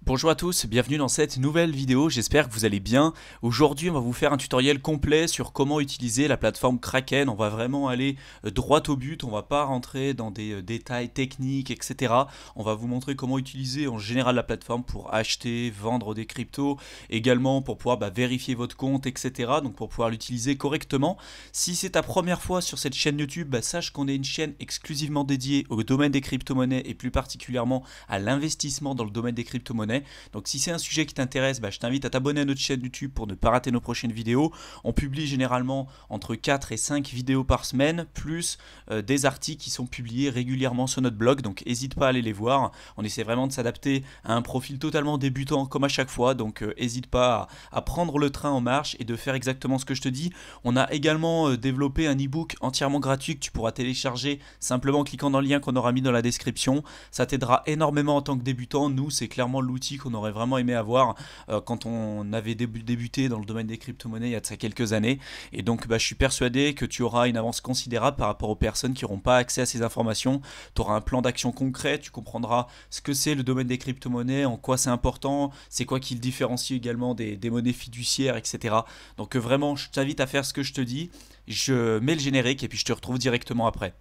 Bonjour à tous, bienvenue dans cette nouvelle vidéo, j'espère que vous allez bien. Aujourd'hui on va vous faire un tutoriel complet sur comment utiliser la plateforme Kraken. On va vraiment aller droit au but, on va pas rentrer dans des détails techniques, etc. On va vous montrer comment utiliser en général la plateforme pour acheter, vendre des cryptos, également pour pouvoir vérifier votre compte, etc. Donc pour pouvoir l'utiliser correctement. Si c'est ta première fois sur cette chaîne YouTube, sache qu'on est une chaîne exclusivement dédiée au domaine des crypto-monnaies et plus particulièrement à l'investissement dans le domaine des crypto-monnaies. Donc si c'est un sujet qui t'intéresse, je t'invite à t'abonner à notre chaîne YouTube pour ne pas rater nos prochaines vidéos. On publie généralement entre 4 et 5 vidéos par semaine, plus des articles qui sont publiés régulièrement sur notre blog. Donc n'hésite pas à aller les voir. On essaie vraiment de s'adapter à un profil totalement débutant comme à chaque fois. Donc n'hésite pas à prendre le train en marche et de faire exactement ce que je te dis. On a également développé un e-book entièrement gratuit que tu pourras télécharger simplement en cliquant dans le lien qu'on aura mis dans la description. Ça t'aidera énormément en tant que débutant. Nous, c'est clairement l'outil qu'on aurait vraiment aimé avoir quand on avait débuté dans le domaine des crypto-monnaies il y a de ça quelques années. Et donc je suis persuadé que tu auras une avance considérable par rapport aux personnes qui n'auront pas accès à ces informations. Tu auras un plan d'action concret, tu comprendras ce que c'est le domaine des crypto-monnaies, en quoi c'est important, c'est quoi qui le différencie également des monnaies fiduciaires, etc. Donc vraiment, je t'invite à faire ce que je te dis. Je mets le générique et puis je te retrouve directement après.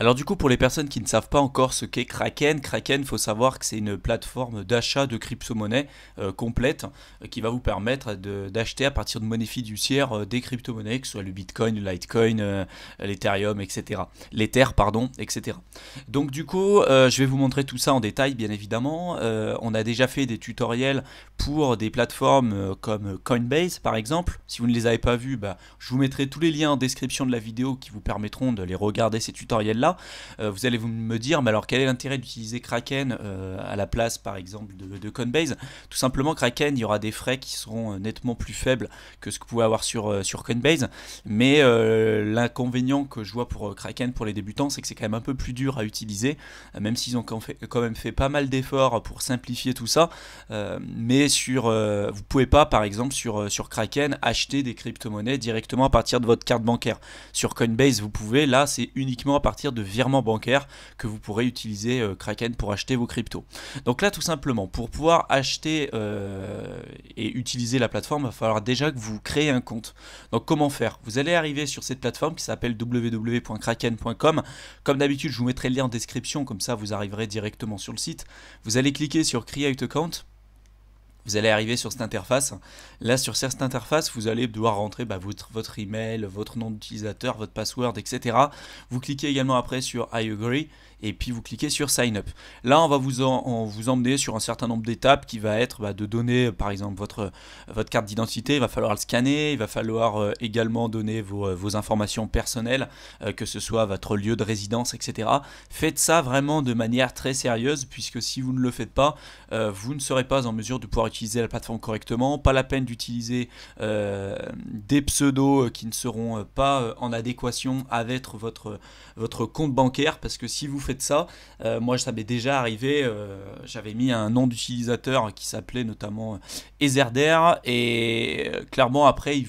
Alors du coup, pour les personnes qui ne savent pas encore ce qu'est Kraken, Kraken, faut savoir que c'est une plateforme d'achat de crypto-monnaies complète qui va vous permettre d'acheter à partir de monnaies fiduciaires des crypto-monnaies, que ce soit le Bitcoin, le Litecoin, l'Ethereum, etc. L'Ether, pardon, etc. Donc du coup, je vais vous montrer tout ça en détail, bien évidemment. On a déjà fait des tutoriels pour des plateformes comme Coinbase, par exemple. Si vous ne les avez pas vus, je vous mettrai tous les liens en description de la vidéo qui vous permettront de les regarder, ces tutoriels-là. Vous allez me dire, mais alors quel est l'intérêt d'utiliser Kraken à la place par exemple de Coinbase? Tout simplement, Kraken, il y aura des frais qui seront nettement plus faibles que ce que vous pouvez avoir sur Coinbase, mais l'inconvénient que je vois pour Kraken pour les débutants, c'est que c'est quand même un peu plus dur à utiliser, même s'ils ont quand même fait pas mal d'efforts pour simplifier tout ça, mais vous pouvez pas par exemple sur Kraken acheter des crypto-monnaies directement à partir de votre carte bancaire. Sur Coinbase vous pouvez, là c'est uniquement à partir de virements bancaires que vous pourrez utiliser Kraken pour acheter vos cryptos. Donc là tout simplement, pour pouvoir acheter et utiliser la plateforme, il va falloir déjà que vous créez un compte. Donc comment faire? Vous allez arriver sur cette plateforme qui s'appelle www.kraken.com. Comme d'habitude, je vous mettrai le lien en description, comme ça vous arriverez directement sur le site. Vous allez cliquer sur Create Account. Vous allez arriver sur cette interface. Là, sur cette interface, vous allez devoir rentrer votre email, votre nom d'utilisateur, votre password, etc. Vous cliquez également après sur I agree et puis vous cliquez sur Sign Up. Là, on va vous emmener sur un certain nombre d'étapes qui va être de donner, par exemple, votre carte d'identité. Il va falloir le scanner. Il va falloir également donner vos informations personnelles, que ce soit votre lieu de résidence, etc. Faites ça vraiment de manière très sérieuse, puisque si vous ne le faites pas, vous ne serez pas en mesure de pouvoir utiliser la plateforme correctement. Pas la peine d'utiliser des pseudos qui ne seront pas en adéquation avec votre compte bancaire, parce que si vous faites ça, moi ça m'est déjà arrivé, j'avais mis un nom d'utilisateur qui s'appelait notamment Ezerder, et clairement après il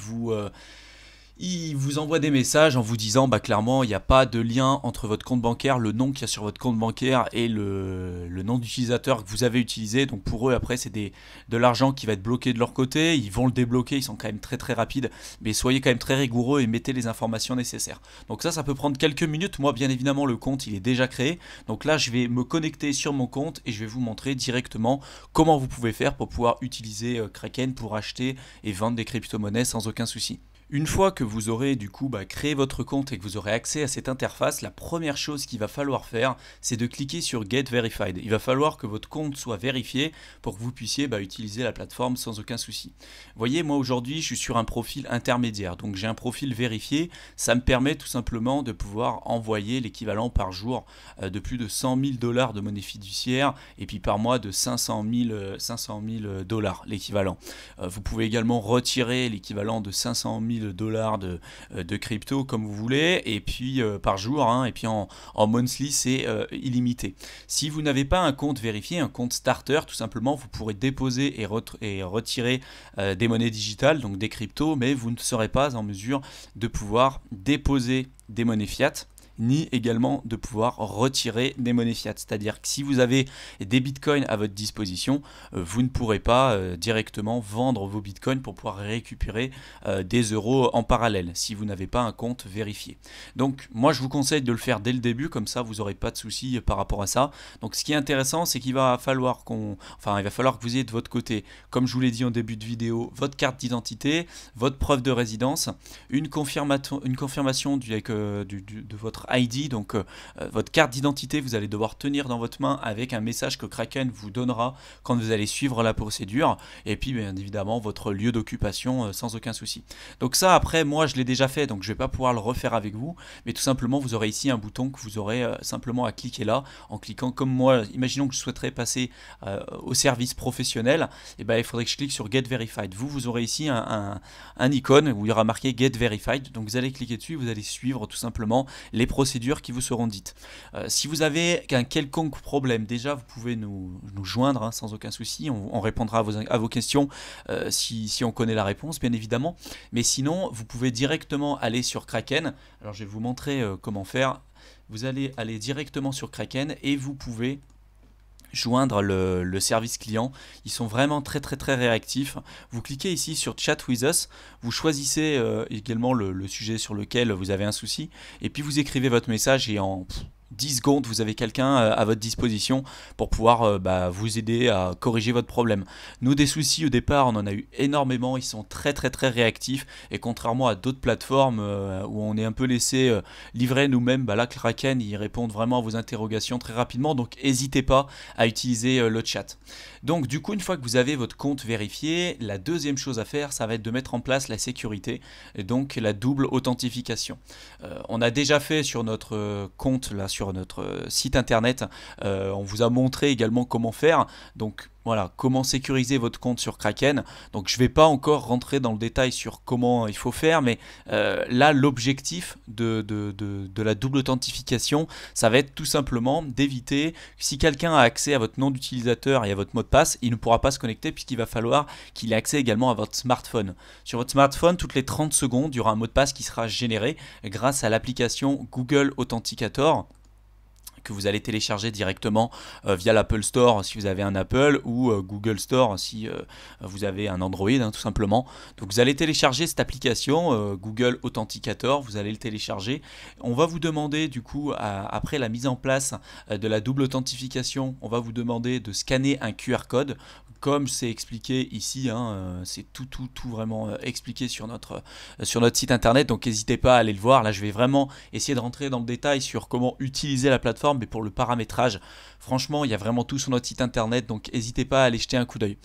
vous envoie des messages en vous disant clairement il n'y a pas de lien entre votre compte bancaire, le nom qu'il y a sur votre compte bancaire et le nom d'utilisateur que vous avez utilisé. Donc pour eux après c'est de l'argent qui va être bloqué de leur côté, ils vont le débloquer, ils sont quand même très très rapides, mais soyez quand même très rigoureux et mettez les informations nécessaires. Donc ça peut prendre quelques minutes. Moi bien évidemment le compte il est déjà créé, donc là je vais me connecter sur mon compte et je vais vous montrer directement comment vous pouvez faire pour pouvoir utiliser Kraken pour acheter et vendre des crypto-monnaies sans aucun souci. Une fois que vous aurez du coup créé votre compte et que vous aurez accès à cette interface, la première chose qu'il va falloir faire, c'est de cliquer sur Get Verified. Il va falloir que votre compte soit vérifié pour que vous puissiez utiliser la plateforme sans aucun souci. Vous voyez, moi aujourd'hui, je suis sur un profil intermédiaire, donc j'ai un profil vérifié. Ça me permet tout simplement de pouvoir envoyer l'équivalent par jour de plus de 100 000 $ de monnaie fiduciaire et puis par mois de 500 000 $ l'équivalent. Vous pouvez également retirer l'équivalent de 500 000 $ de crypto comme vous voulez, et puis par jour, et puis en monthly c'est illimité. Si vous n'avez pas un compte vérifié, un compte starter, tout simplement vous pourrez déposer et retirer des monnaies digitales, donc des cryptos, mais vous ne serez pas en mesure de pouvoir déposer des monnaies fiat ni également de pouvoir retirer des monnaies fiat. C'est-à-dire que si vous avez des bitcoins à votre disposition, vous ne pourrez pas directement vendre vos bitcoins pour pouvoir récupérer des euros en parallèle si vous n'avez pas un compte vérifié. Donc moi je vous conseille de le faire dès le début, comme ça vous n'aurez pas de soucis par rapport à ça. Donc ce qui est intéressant, c'est qu'il va falloir que vous ayez de votre côté, comme je vous l'ai dit en début de vidéo, votre carte d'identité, votre preuve de résidence, une confirmation de votre ID, donc votre carte d'identité, vous allez devoir tenir dans votre main avec un message que Kraken vous donnera quand vous allez suivre la procédure, et puis bien évidemment votre lieu d'occupation sans aucun souci. Donc ça, après, moi je l'ai déjà fait, donc je ne vais pas pouvoir le refaire avec vous, mais tout simplement vous aurez ici un bouton que vous aurez simplement à cliquer là, en cliquant comme moi. Imaginons que je souhaiterais passer au service professionnel, et ben il faudrait que je clique sur Get Verified. Vous aurez ici un icône où il y aura marqué Get Verified, donc vous allez cliquer dessus, vous allez suivre tout simplement les procédures qui vous seront dites. Si vous avez un quelconque problème, déjà vous pouvez nous joindre hein, sans aucun souci, on répondra à vos questions si on connaît la réponse bien évidemment, mais sinon vous pouvez directement aller sur Kraken. Alors je vais vous montrer comment faire. Vous allez aller directement sur Kraken et vous pouvez joindre le service client. Ils sont vraiment très réactifs. Vous cliquez ici sur Chat with us, vous choisissez également le sujet sur lequel vous avez un souci, et puis vous écrivez votre message, et en 10 secondes, vous avez quelqu'un à votre disposition pour pouvoir vous aider à corriger votre problème. Nous, des soucis au départ, on en a eu énormément. Ils sont très réactifs, et contrairement à d'autres plateformes où on est un peu laissé livrer nous-mêmes, là Kraken, ils répondent vraiment à vos interrogations très rapidement, donc n'hésitez pas à utiliser le chat. Donc du coup, une fois que vous avez votre compte vérifié, la deuxième chose à faire, ça va être de mettre en place la sécurité, et donc la double authentification. On a déjà fait sur notre compte, là sur notre site internet, on vous a montré également comment faire. Donc voilà, comment sécuriser votre compte sur Kraken. Donc je ne vais pas encore rentrer dans le détail sur comment il faut faire, mais là l'objectif de la double authentification, ça va être tout simplement d'éviter que si quelqu'un a accès à votre nom d'utilisateur et à votre mot de passe, il ne pourra pas se connecter, puisqu'il va falloir qu'il ait accès également à votre smartphone. Sur votre smartphone, toutes les 30 secondes, il y aura un mot de passe qui sera généré grâce à l'application Google Authenticator, que vous allez télécharger directement via l'Apple Store si vous avez un Apple, ou Google Store si vous avez un Android tout simplement. Donc vous allez télécharger cette application Google Authenticator, vous allez le télécharger. On va vous demander du coup, après la mise en place de la double authentification, on va vous demander de scanner un QR code. Comme c'est expliqué ici, c'est tout vraiment expliqué sur notre site internet, donc n'hésitez pas à aller le voir. Là je vais vraiment essayer de rentrer dans le détail sur comment utiliser la plateforme, mais pour le paramétrage, franchement il y a vraiment tout sur notre site internet, donc n'hésitez pas à aller jeter un coup d'œil.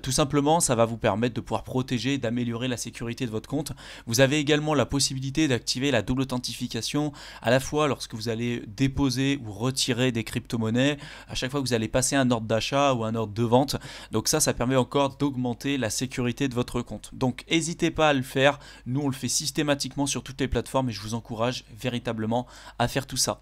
Tout simplement, ça va vous permettre de pouvoir protéger, d'améliorer la sécurité de votre compte. Vous avez également la possibilité d'activer la double authentification à la fois lorsque vous allez déposer ou retirer des crypto-monnaies, à chaque fois que vous allez passer un ordre d'achat ou un ordre de vente. Donc ça permet encore d'augmenter la sécurité de votre compte. Donc n'hésitez pas à le faire, nous on le fait systématiquement sur toutes les plateformes, et je vous encourage véritablement à faire tout ça.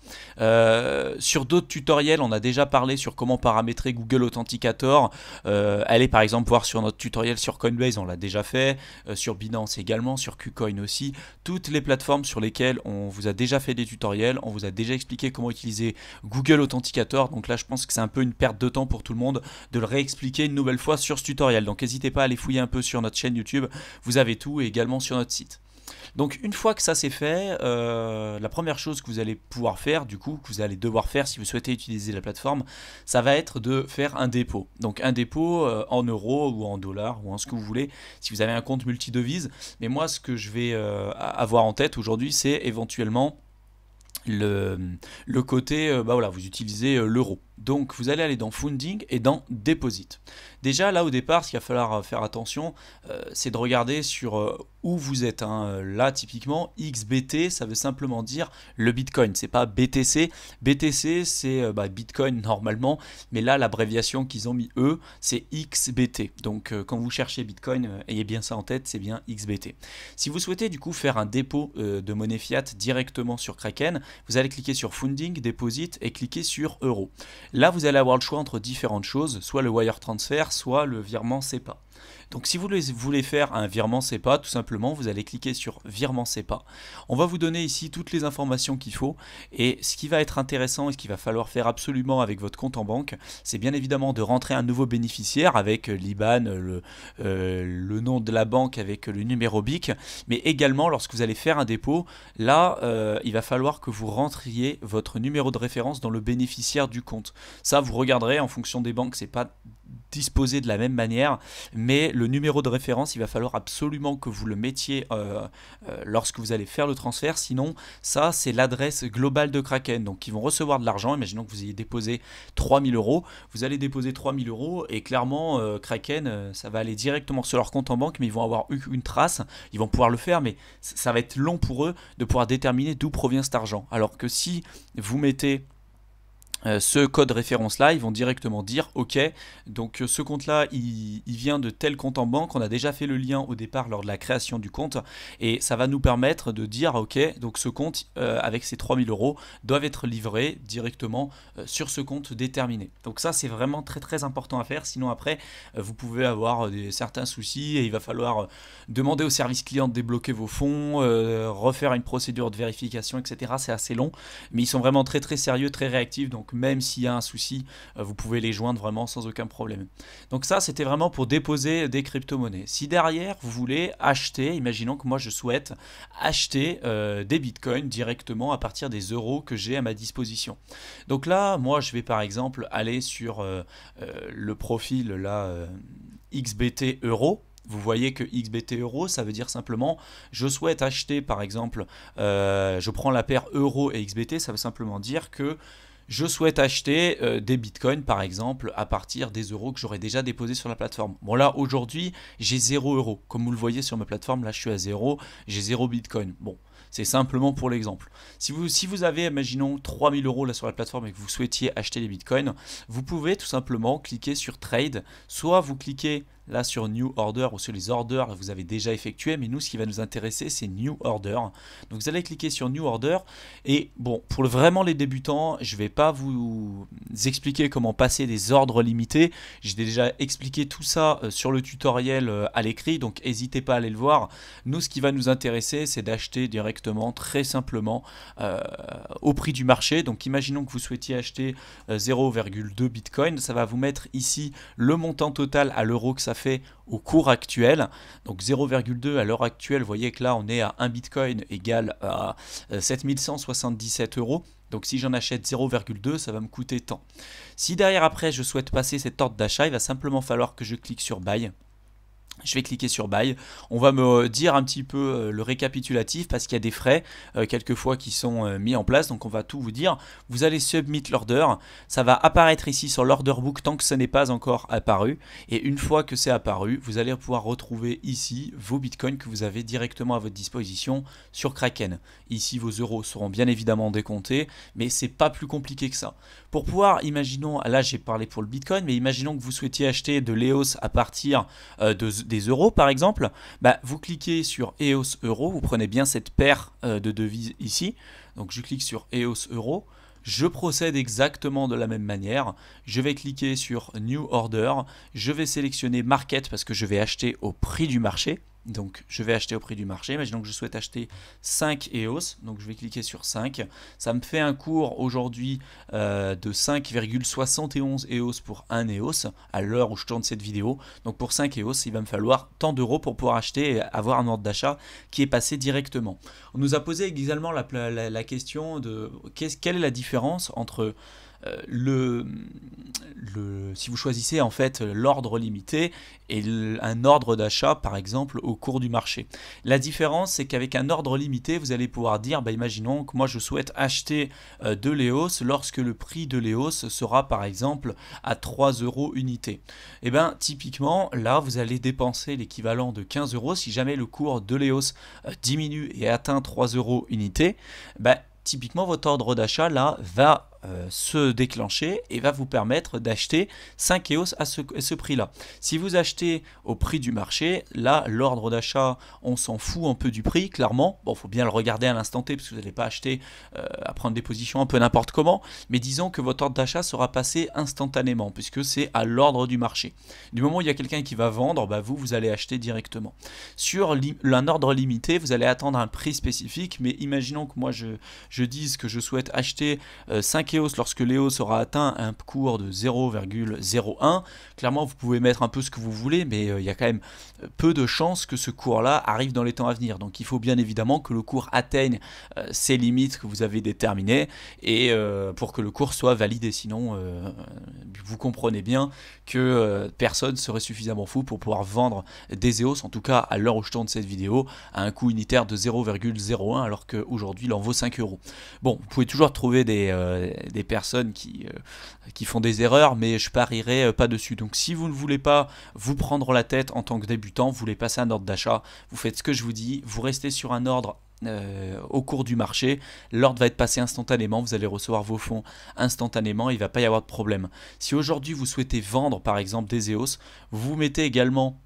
Sur d'autres tutoriels, on a déjà parlé sur comment paramétrer Google Authenticator. Allez par exemple voir sur notre tutoriel sur Coinbase, on l'a déjà fait, sur Binance également, sur KuCoin aussi. Toutes les plateformes sur lesquelles on vous a déjà fait des tutoriels, on vous a déjà expliqué comment utiliser Google Authenticator. Donc là je pense que c'est un peu une perte de temps pour tout le monde de le réexpliquer une nouvelle fois sur ce tutoriel. Donc n'hésitez pas à aller fouiller un peu sur notre chaîne YouTube, vous avez tout, et également sur notre site. Donc une fois que ça c'est fait, la première chose que vous allez pouvoir faire, du coup, que vous allez devoir faire si vous souhaitez utiliser la plateforme, ça va être de faire un dépôt. Donc un dépôt en euros ou en dollars ou en ce que vous voulez, si vous avez un compte multidevise. Mais moi ce que je vais avoir en tête aujourd'hui, c'est éventuellement le côté, voilà, vous utilisez l'euro. Donc vous allez aller dans Funding et dans Deposit. Déjà là au départ, ce qu'il va falloir faire attention, c'est de regarder sur où vous êtes. Là typiquement XBT, ça veut simplement dire le Bitcoin, c'est pas BTC. BTC c'est Bitcoin normalement, mais là l'abréviation qu'ils ont mis eux, c'est XBT. Donc quand vous cherchez Bitcoin, ayez bien ça en tête, c'est bien XBT. Si vous souhaitez du coup faire un dépôt de monnaie fiat directement sur Kraken, vous allez cliquer sur Funding, Deposit et cliquer sur Euro. Là, vous allez avoir le choix entre différentes choses, soit le wire transfer, soit le virement SEPA. Donc si vous voulez faire un virement SEPA, tout simplement, vous allez cliquer sur virement SEPA. On va vous donner ici toutes les informations qu'il faut, et ce qui va être intéressant et ce qu'il va falloir faire absolument avec votre compte en banque, c'est bien évidemment de rentrer un nouveau bénéficiaire avec l'IBAN, le nom de la banque avec le numéro BIC, mais également lorsque vous allez faire un dépôt, là il va falloir que vous rentriez votre numéro de référence dans le bénéficiaire du compte. Ça vous regarderez en fonction des banques, c'est pas disposé de la même manière, mais le numéro de référence, il va falloir absolument que vous le mettiez lorsque vous allez faire le transfert, sinon ça c'est l'adresse globale de Kraken. Donc ils vont recevoir de l'argent, imaginons que vous ayez déposé 3000 euros, vous allez déposer 3000 euros et clairement Kraken, ça va aller directement sur leur compte en banque, mais ils vont avoir eu une trace, ils vont pouvoir le faire, mais ça va être long pour eux de pouvoir déterminer d'où provient cet argent. Alors que si vous mettez ce code référence là, ils vont directement dire ok, donc ce compte là il vient de tel compte en banque, on a déjà fait le lien au départ lors de la création du compte, et ça va nous permettre de dire ok, donc ce compte avec ces 3000 euros doivent être livrés directement sur ce compte déterminé. Donc ça c'est vraiment très important à faire, sinon après vous pouvez avoir certains soucis et il va falloir demander au service client de débloquer vos fonds, refaire une procédure de vérification, etc. C'est assez long, mais ils sont vraiment très sérieux, très réactifs, donc même s'il y a un souci, vous pouvez les joindre vraiment sans aucun problème. Donc ça, c'était vraiment pour déposer des crypto-monnaies. Si derrière, vous voulez acheter, imaginons que moi je souhaite acheter des bitcoins directement à partir des euros que j'ai à ma disposition. Donc là, moi je vais par exemple aller sur le profil là, XBT Euro. Vous voyez que XBT Euro, ça veut dire simplement je souhaite acheter par exemple, je prends la paire Euro et XBT, ça veut simplement dire que je souhaite acheter des bitcoins par exemple à partir des euros que j'aurais déjà déposés sur la plateforme. Bon là aujourd'hui j'ai 0 euros. Comme vous le voyez sur ma plateforme, là je suis à 0, j'ai 0 bitcoin. Bon, c'est simplement pour l'exemple. Si vous avez, imaginons, 3000 euros là sur la plateforme et que vous souhaitiez acheter des bitcoins, vous pouvez tout simplement cliquer sur Trade. Soit vous cliquez là sur New Order ou sur les orders que vous avez déjà effectués, mais nous ce qui va nous intéresser c'est New Order. Donc vous allez cliquer sur New Order, et bon, pour vraiment les débutants, je ne vais pas vous expliquer comment passer des ordres limités. J'ai déjà expliqué tout ça sur le tutoriel à l'écrit, donc n'hésitez pas à aller le voir. Nous ce qui va nous intéresser c'est d'acheter directement, très simplement, au prix du marché. Donc imaginons que vous souhaitiez acheter 0,2 bitcoin, ça va vous mettre ici le montant total à l'euro que ça fait au cours actuel. Donc 0,2 à l'heure actuelle, vous voyez que là on est à 1 bitcoin égale à 7177 euros. Donc si j'en achète 0,2, ça va me coûter tant. Si derrière après je souhaite passer cet ordre d'achat, il va simplement falloir que je clique sur Buy. Je vais cliquer sur Buy. On va me dire un petit peu le récapitulatif parce qu'il y a des frais quelquefois qui sont mis en place. Donc on va tout vous dire. Vous allez submit l'order. Ça va apparaître ici sur l'order book tant que ce n'est pas encore apparu. Et une fois que c'est apparu, vous allez pouvoir retrouver ici vos bitcoins que vous avez directement à votre disposition sur Kraken. Ici vos euros seront bien évidemment décomptés, mais c'est pas plus compliqué que ça. Pour pouvoir, imaginons, là j'ai parlé pour le bitcoin, mais imaginons que vous souhaitiez acheter de l'EOS à partir des euros par exemple, bah, vous cliquez sur EOS Euro, vous prenez bien cette paire de devises ici, donc je clique sur EOS Euro, je procède exactement de la même manière, je vais cliquer sur New Order, je vais sélectionner Market parce que je vais acheter au prix du marché. Donc je vais acheter au prix du marché, imaginons que je souhaite acheter 5 EOS, donc je vais cliquer sur 5, ça me fait un cours aujourd'hui de 5,71 EOS pour 1 EOS à l'heure où je tourne cette vidéo. Donc pour 5 EOS il va me falloir tant d'euros pour pouvoir acheter et avoir un ordre d'achat qui est passé directement. On nous a posé également la question de quelle est la différence entre si vous choisissez en fait l'ordre limité et un ordre d'achat par exemple au cours du marché. La différence c'est qu'avec un ordre limité vous allez pouvoir dire bah, imaginons que moi je souhaite acheter de l'EOS lorsque le prix de l'EOS sera par exemple à 3 euros unité. Et bien typiquement là vous allez dépenser l'équivalent de 15 euros si jamais le cours de l'EOS diminue et atteint 3 euros unité. Typiquement votre ordre d'achat là va se déclencher et va vous permettre d'acheter 5 EOS à ce prix-là. Si vous achetez au prix du marché, là, l'ordre d'achat, on s'en fout un peu du prix, clairement. Bon, il faut bien le regarder à l'instant T, parce que vous n'allez pas acheter à prendre des positions un peu n'importe comment, mais disons que votre ordre d'achat sera passé instantanément, puisque c'est à l'ordre du marché. Du moment où il y a quelqu'un qui va vendre, bah vous allez acheter directement. Sur un ordre limité, vous allez attendre un prix spécifique, mais imaginons que moi je dise que je souhaite acheter 5 EOS lorsque l'EOS aura atteint un cours de 0,01. Clairement, vous pouvez mettre un peu ce que vous voulez, mais il y a quand même peu de chances que ce cours-là arrive dans les temps à venir. Donc il faut bien évidemment que le cours atteigne ces limites que vous avez déterminées et pour que le cours soit validé. Sinon, vous comprenez bien que personne serait suffisamment fou pour pouvoir vendre des EOS, en tout cas à l'heure où je tourne cette vidéo, à un coût unitaire de 0,01 alors qu'aujourd'hui il en vaut 5 euros. Bon, vous pouvez toujours trouver des personnes qui font des erreurs, mais je parierai pas dessus. Donc si vous ne voulez pas vous prendre la tête en tant que débutant, vous voulez passer un ordre d'achat, vous faites ce que je vous dis, vous restez sur un ordre au cours du marché, l'ordre va être passé instantanément, vous allez recevoir vos fonds instantanément, il ne va pas y avoir de problème. Si aujourd'hui vous souhaitez vendre par exemple des EOS, vous mettez également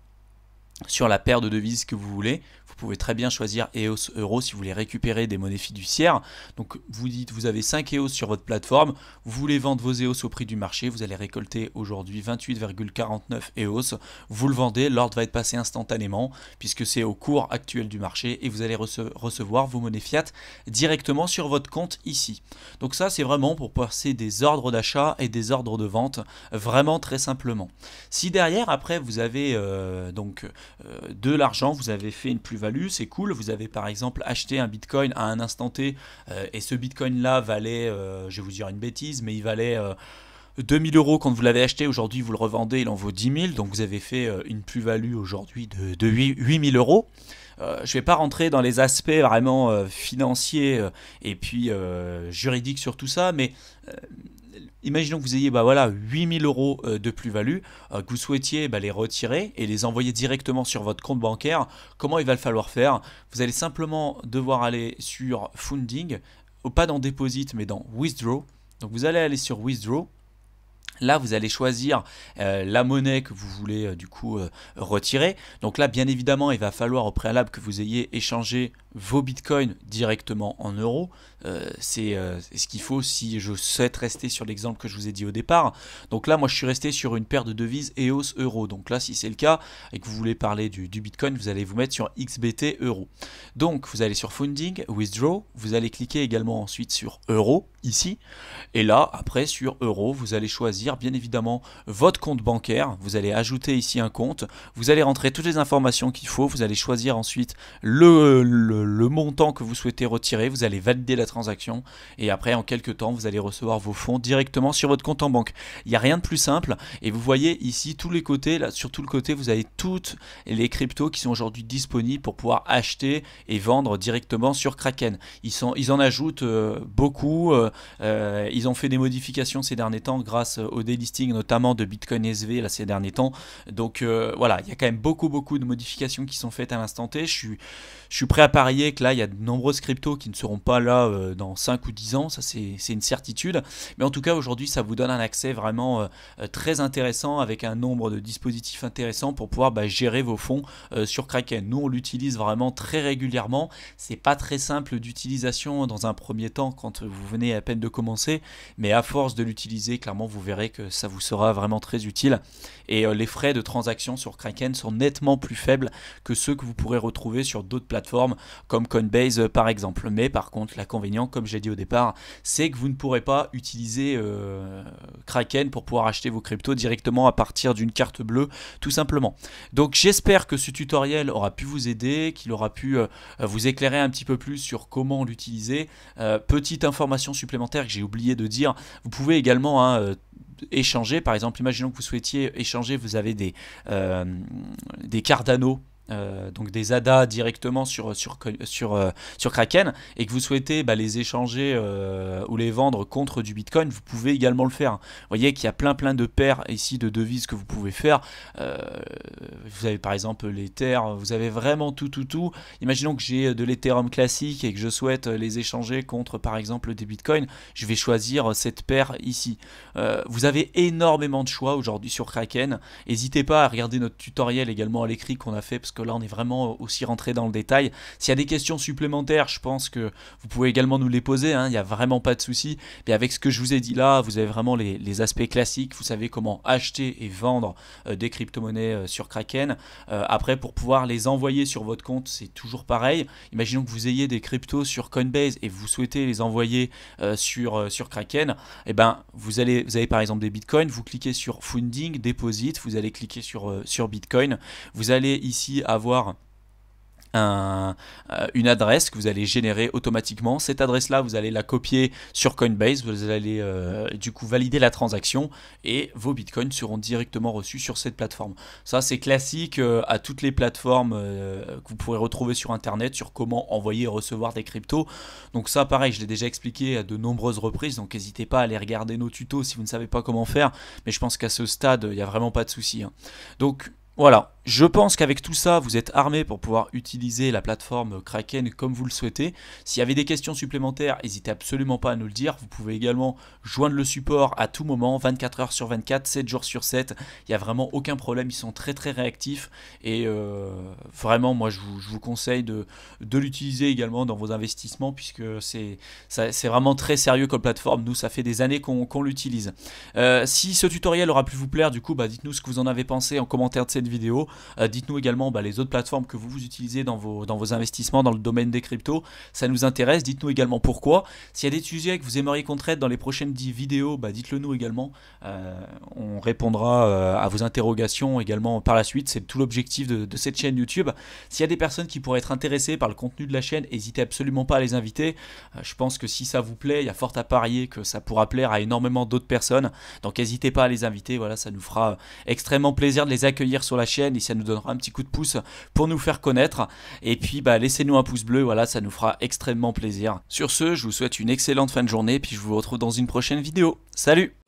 sur la paire de devises que vous voulez. Vous pouvez très bien choisir EOS Euro si vous voulez récupérer des monnaies fiduciaires. Donc vous dites vous avez 5 EOS sur votre plateforme, vous voulez vendre vos EOS au prix du marché, vous allez récolter aujourd'hui 28,49 EOS, vous le vendez, l'ordre va être passé instantanément puisque c'est au cours actuel du marché et vous allez recevoir vos monnaies fiat directement sur votre compte ici. Donc ça c'est vraiment pour passer des ordres d'achat et des ordres de vente vraiment très simplement. Si derrière après vous avez de l'argent, vous avez fait une plus-value, c'est cool, vous avez par exemple acheté un bitcoin à un instant T et ce bitcoin là valait, je vais vous dire une bêtise, mais il valait 2000 euros quand vous l'avez acheté, aujourd'hui vous le revendez, il en vaut 10 000, donc vous avez fait une plus-value aujourd'hui de 8 000 euros. Je ne vais pas rentrer dans les aspects vraiment financiers et puis juridiques sur tout ça, mais imaginons que vous ayez 8000 euros de plus-value, que vous souhaitiez les retirer et les envoyer directement sur votre compte bancaire. Comment il va le falloir faire? Vous allez simplement devoir aller sur Funding, pas dans Deposit mais dans Withdraw. Donc vous allez aller sur Withdraw. Là, vous allez choisir la monnaie que vous voulez retirer. Donc là, bien évidemment, il va falloir au préalable que vous ayez échangé vos bitcoins directement en euros. C'est ce qu'il faut si je souhaite rester sur l'exemple que je vous ai dit au départ. Donc là, moi, je suis resté sur une paire de devises EOS euro. Donc là, si c'est le cas et que vous voulez parler du bitcoin, vous allez vous mettre sur XBT euro. Donc, vous allez sur Funding, Withdraw. Vous allez cliquer également ensuite sur euro ici. Et là, après, sur euro, vous allez choisir bien évidemment votre compte bancaire. Vous allez ajouter ici un compte. Vous allez rentrer toutes les informations qu'il faut. Vous allez choisir ensuite le montant que vous souhaitez retirer. Vous allez valider la transaction et après en quelques temps vous allez recevoir vos fonds directement sur votre compte en banque. Il n'y a rien de plus simple et vous voyez ici tous les côtés, là sur tout le côté vous avez toutes les cryptos qui sont aujourd'hui disponibles pour pouvoir acheter et vendre directement sur Kraken. Ils en ajoutent beaucoup, ils ont fait des modifications ces derniers temps grâce au delisting notamment de Bitcoin SV là, ces derniers temps. Donc voilà, il y a quand même beaucoup de modifications qui sont faites à l'instant T. Je suis prêt à parier que là il y a de nombreuses cryptos qui ne seront pas là dans 5 ou 10 ans, ça c'est une certitude, mais en tout cas aujourd'hui ça vous donne un accès vraiment très intéressant avec un nombre de dispositifs intéressants pour pouvoir gérer vos fonds sur Kraken. Nous on l'utilise vraiment très régulièrement, c'est pas très simple d'utilisation dans un premier temps quand vous venez à peine de commencer, mais à force de l'utiliser clairement vous verrez que ça vous sera vraiment très utile et les frais de transaction sur Kraken sont nettement plus faibles que ceux que vous pourrez retrouver sur d'autres plateformes comme Coinbase par exemple. Mais par contre l'inconvénient, comme j'ai dit au départ, c'est que vous ne pourrez pas utiliser Kraken pour pouvoir acheter vos cryptos directement à partir d'une carte bleue tout simplement. Donc j'espère que ce tutoriel aura pu vous aider, qu'il aura pu vous éclairer un petit peu plus sur comment l'utiliser. Petite information supplémentaire que j'ai oublié de dire, vous pouvez également échanger, par exemple imaginons que vous souhaitiez échanger, vous avez des Cardano donc des ADA directement sur Kraken, et que vous souhaitez les échanger ou les vendre contre du Bitcoin, vous pouvez également le faire. Vous voyez qu'il y a plein de paires ici de devises que vous pouvez faire. Vous avez par exemple l'Ether, vous avez vraiment tout. Imaginons que j'ai de l'Ethereum classique et que je souhaite les échanger contre par exemple des Bitcoins, je vais choisir cette paire ici. Vous avez énormément de choix aujourd'hui sur Kraken. N'hésitez pas à regarder notre tutoriel également à l'écrit qu'on a fait, parce que là on est vraiment aussi rentré dans le détail. S'il y a des questions supplémentaires, je pense que vous pouvez également nous les poser, il n'y a vraiment pas de souci. Mais avec ce que je vous ai dit là, vous avez vraiment les aspects classiques. Vous savez comment acheter et vendre des crypto-monnaies sur Kraken. Après, pour pouvoir les envoyer sur votre compte, c'est toujours pareil. Imaginons que vous ayez des cryptos sur Coinbase et vous souhaitez les envoyer sur Kraken. Et vous avez par exemple des bitcoins, vous cliquez sur Funding, Deposit, vous allez cliquer sur Bitcoin. Vous allez ici avoir une adresse que vous allez générer automatiquement. Cette adresse là, vous allez la copier sur Coinbase, vous allez du coup valider la transaction et vos bitcoins seront directement reçus sur cette plateforme. Ça c'est classique à toutes les plateformes que vous pourrez retrouver sur internet sur comment envoyer et recevoir des cryptos. Donc ça pareil, je l'ai déjà expliqué à de nombreuses reprises, donc n'hésitez pas à aller regarder nos tutos si vous ne savez pas comment faire, mais je pense qu'à ce stade il n'y a vraiment pas de souci. Donc voilà, je pense qu'avec tout ça, vous êtes armé pour pouvoir utiliser la plateforme Kraken comme vous le souhaitez. S'il y avait des questions supplémentaires, n'hésitez absolument pas à nous le dire. Vous pouvez également joindre le support à tout moment, 24 heures sur 24, 7 jours sur 7. Il n'y a vraiment aucun problème, ils sont très réactifs. Et vraiment, moi, je vous conseille de l'utiliser également dans vos investissements, puisque c'est vraiment très sérieux comme plateforme. Nous, ça fait des années qu'on l'utilise. Si ce tutoriel aura pu vous plaire, du coup, dites-nous ce que vous en avez pensé en commentaire de cette vidéo. Dites-nous également les autres plateformes que vous utilisez dans vos investissements dans le domaine des cryptos, ça nous intéresse. Dites-nous également pourquoi. S'il y a des sujets que vous aimeriez qu'on traite dans les prochaines vidéos, dites-le nous également. On répondra à vos interrogations également par la suite. C'est tout l'objectif de cette chaîne YouTube. S'il y a des personnes qui pourraient être intéressées par le contenu de la chaîne, n'hésitez absolument pas à les inviter. Je pense que si ça vous plaît, il y a fort à parier que ça pourra plaire à énormément d'autres personnes. Donc n'hésitez pas à les inviter. Voilà, ça nous fera extrêmement plaisir de les accueillir sur la chaîne et ça nous donnera un petit coup de pouce pour nous faire connaître. Et puis laissez-nous un pouce bleu, voilà, ça nous fera extrêmement plaisir. Sur ce, je vous souhaite une excellente fin de journée, puis je vous retrouve dans une prochaine vidéo. Salut!